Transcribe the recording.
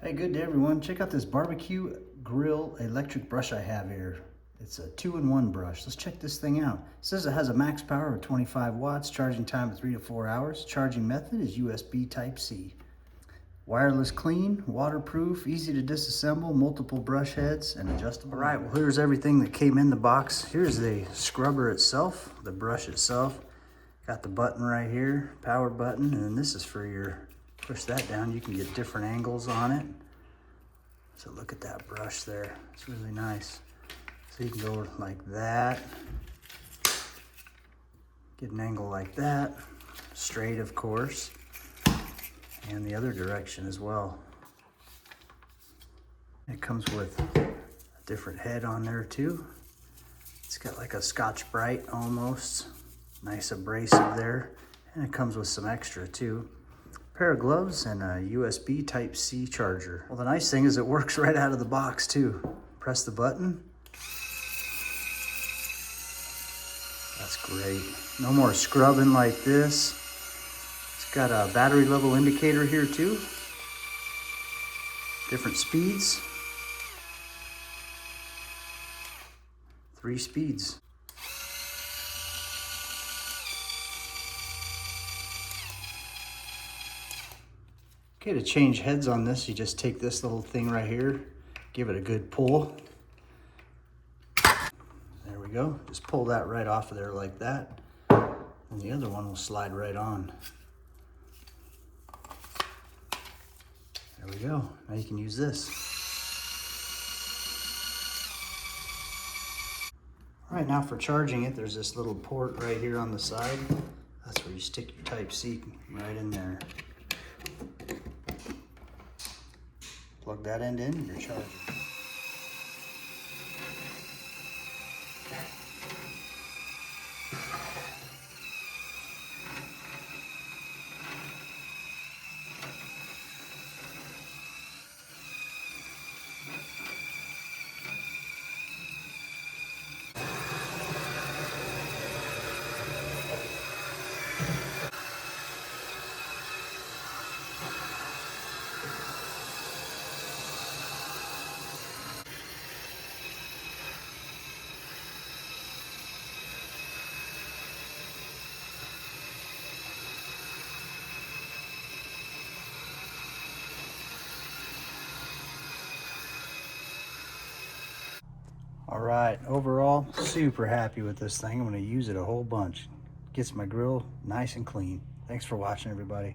Hey, good day everyone. Check out this barbecue grill electric brush I have here. It's a 2-in-1 brush. Let's check this thing out. It says it has a max power of 25 watts, charging time of 3 to 4 hours. Charging method is USB Type-C. Wireless clean, waterproof, easy to disassemble, multiple brush heads, and adjustable. All right, well here's everything that came in the box. Here's the scrubber itself, the brush itself. Got the button right here, power button, and then this is for your, push that down, you can get different angles on it. So look at that brush there, it's really nice. So you can go like that, get an angle like that, straight of course, and the other direction as well. It comes with a different head on there too. It's got like a Scotch-Brite almost, nice abrasive there, and it comes with some extra too. Pair of gloves and a USB Type-C charger. Well, the nice thing is it works right out of the box too. Press the button. That's great. No more scrubbing like this. It's got a battery level indicator here too. Different speeds. 3 speeds. Okay, to change heads on this, you just take this little thing right here, give it a good pull. There we go. Just pull that right off of there like that. And the other one will slide right on. There we go. Now you can use this. All right, now for charging it, there's this little port right here on the side. That's where you stick your Type-C right in there. Plug that end in and you're charging. All right, overall, super happy with this thing. I'm gonna use it a whole bunch. Gets my grill nice and clean. Thanks for watching, everybody.